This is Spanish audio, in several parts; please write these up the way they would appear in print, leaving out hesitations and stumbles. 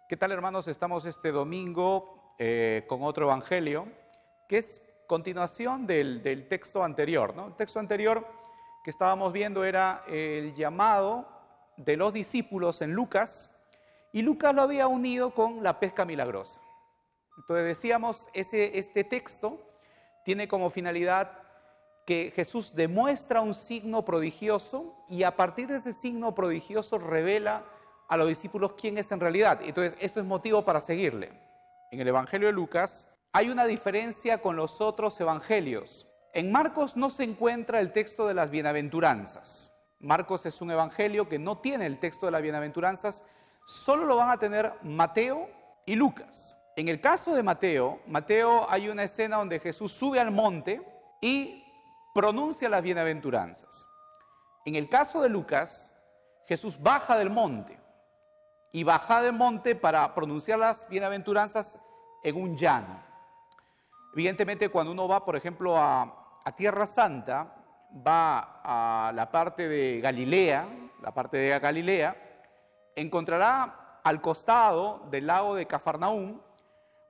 ¿Qué tal, hermanos? Estamos este domingo con otro evangelio que es continuación del texto anterior, ¿no? El texto anterior que estábamos viendo era el llamado de los discípulos en Lucas, y Lucas lo había unido con la pesca milagrosa. Entonces decíamos, este texto tiene como finalidad que Jesús demuestra un signo prodigioso y a partir de ese signo prodigioso revela a los discípulos quién es en realidad. Entonces, esto es motivo para seguirle. En el Evangelio de Lucas hay una diferencia con los otros evangelios. En Marcos no se encuentra el texto de las bienaventuranzas. Marcos es un evangelio que no tiene el texto de las bienaventuranzas, solo lo van a tener Mateo y Lucas. En el caso de Mateo hay una escena donde Jesús sube al monte y pronuncia las bienaventuranzas. En el caso de Lucas, Jesús baja del monte y baja del monte para pronunciar las bienaventuranzas en un llano. Evidentemente, cuando uno va, por ejemplo, a Tierra Santa, va a la parte de Galilea, encontrará al costado del lago de Cafarnaúm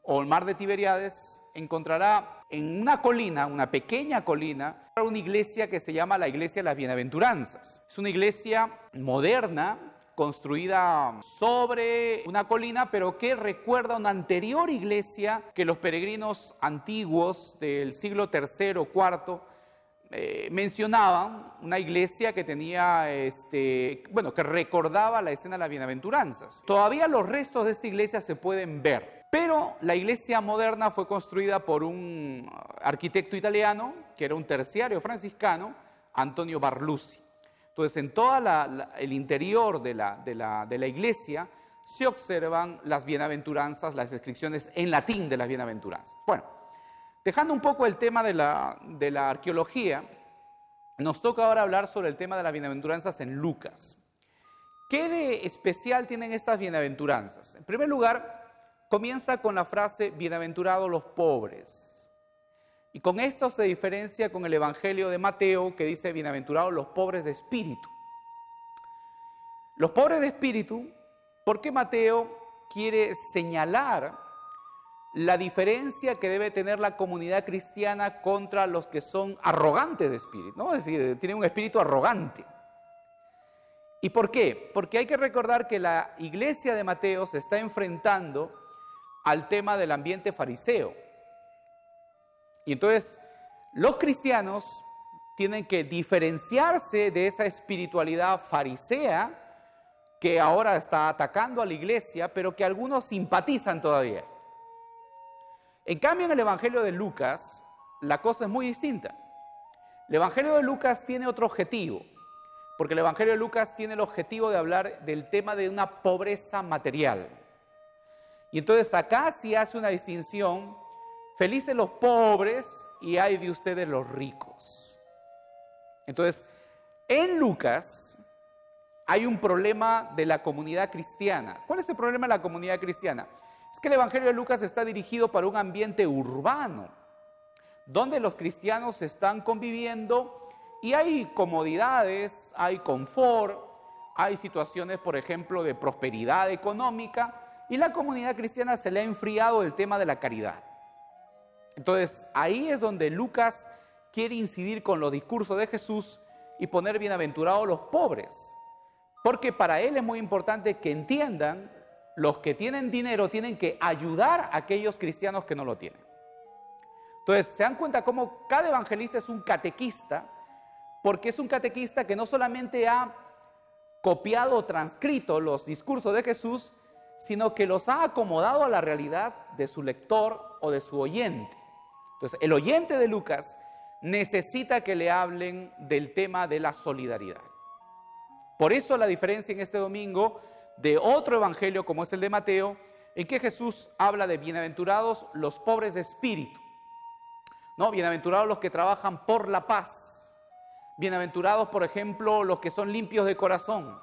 o el mar de Tiberíades, encontrará en una colina, una pequeña colina, una iglesia que se llama la Iglesia de las Bienaventuranzas. Es una iglesia moderna, construida sobre una colina, pero que recuerda una anterior iglesia que los peregrinos antiguos del siglo III o IV mencionaban, una iglesia que tenía, que recordaba la escena de las bienaventuranzas. Todavía los restos de esta iglesia se pueden ver, pero la iglesia moderna fue construida por un arquitecto italiano, que era un terciario franciscano, Antonio Barluzzi. Entonces, en todo el interior de la iglesia se observan las bienaventuranzas, las inscripciones en latín de las bienaventuranzas. Bueno, dejando un poco el tema de la arqueología, nos toca ahora hablar sobre el tema de las bienaventuranzas en Lucas. ¿Qué de especial tienen estas bienaventuranzas? En primer lugar, comienza con la frase, bienaventurados los pobres. Y con esto se diferencia con el Evangelio de Mateo, que dice, bienaventurados los pobres de espíritu. Los pobres de espíritu, ¿por qué Mateo quiere señalar la diferencia que debe tener la comunidad cristiana contra los que son arrogantes de espíritu, ¿no? Es decir, tienen un espíritu arrogante. ¿Y por qué? Porque hay que recordar que la iglesia de Mateo se está enfrentando al tema del ambiente fariseo. Y entonces, los cristianos tienen que diferenciarse de esa espiritualidad farisea que ahora está atacando a la iglesia, pero que algunos simpatizan todavía. En cambio, en el Evangelio de Lucas, la cosa es muy distinta. El Evangelio de Lucas tiene otro objetivo, porque el Evangelio de Lucas tiene el objetivo de hablar del tema de una pobreza material. Y entonces acá sí hace una distinción, felices los pobres y ay de ustedes los ricos. Entonces, en Lucas hay un problema de la comunidad cristiana. ¿Cuál es el problema de la comunidad cristiana? Es que el Evangelio de Lucas está dirigido para un ambiente urbano, donde los cristianos están conviviendo y hay comodidades, hay confort, hay situaciones, por ejemplo, de prosperidad económica, y la comunidad cristiana se le ha enfriado el tema de la caridad. Entonces, ahí es donde Lucas quiere incidir con los discursos de Jesús y poner bienaventurados los pobres, porque para él es muy importante que entiendan, los que tienen dinero tienen que ayudar a aquellos cristianos que no lo tienen. Entonces, se dan cuenta cómo cada evangelista es un catequista, porque es un catequista que no solamente ha copiado o transcrito los discursos de Jesús, sino que los ha acomodado a la realidad de su lector o de su oyente. Entonces, el oyente de Lucas necesita que le hablen del tema de la solidaridad. Por eso la diferencia en este domingo de otro evangelio como es el de Mateo, en que Jesús habla de bienaventurados los pobres de espíritu, ¿no? Bienaventurados los que trabajan por la paz. Bienaventurados, por ejemplo, los que son limpios de corazón.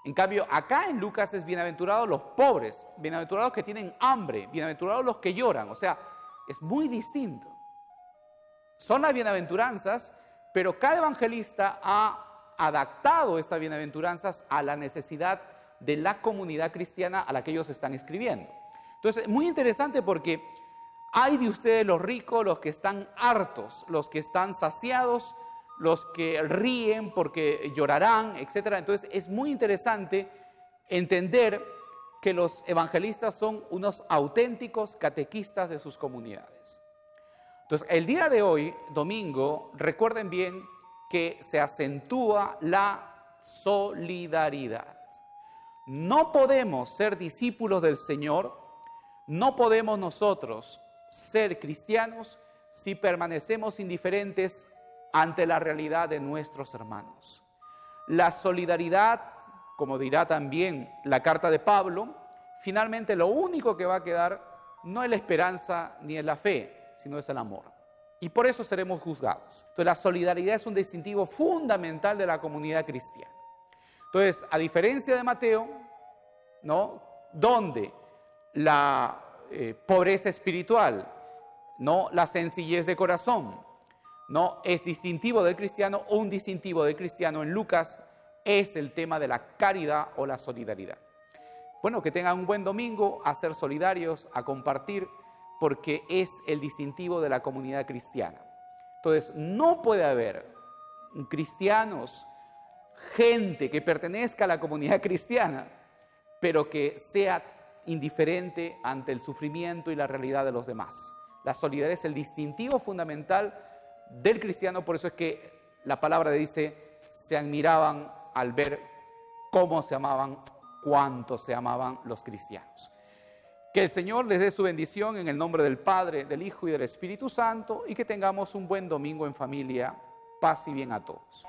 En cambio, acá en Lucas es bienaventurados los pobres, bienaventurados que tienen hambre, bienaventurados los que lloran. O sea, es muy distinto. Son las bienaventuranzas, pero cada evangelista ha adaptado estas bienaventuranzas a la necesidad de la comunidad cristiana a la que ellos están escribiendo. Entonces, muy interesante porque hay de ustedes los ricos, los que están hartos, los que están saciados, los que ríen porque llorarán, etc. Entonces, es muy interesante entender que los evangelistas son unos auténticos catequistas de sus comunidades. Entonces, el día de hoy, domingo, recuerden bien que se acentúa la solidaridad. No podemos ser discípulos del Señor, no podemos nosotros ser cristianos si permanecemos indiferentes ante la realidad de nuestros hermanos. La solidaridad, como dirá también la carta de Pablo, finalmente lo único que va a quedar no es la esperanza ni es la fe, sino es el amor. Y por eso seremos juzgados. Entonces, la solidaridad es un distintivo fundamental de la comunidad cristiana. Entonces, a diferencia de Mateo, ¿no?, donde la pobreza espiritual, ¿no?, la sencillez de corazón, ¿no?, es distintivo del cristiano, o un distintivo del cristiano en Lucas es el tema de la caridad o la solidaridad. Bueno, que tengan un buen domingo, a ser solidarios, a compartir, porque es el distintivo de la comunidad cristiana. Entonces, no puede haber cristianos, gente que pertenezca a la comunidad cristiana, pero que sea indiferente ante el sufrimiento y la realidad de los demás. La solidaridad es el distintivo fundamental del cristiano, por eso es que la palabra dice, se admiraban al ver cómo se amaban, cuánto se amaban los cristianos. Que el Señor les dé su bendición en el nombre del Padre, del Hijo y del Espíritu Santo, y que tengamos un buen domingo en familia. Paz y bien a todos.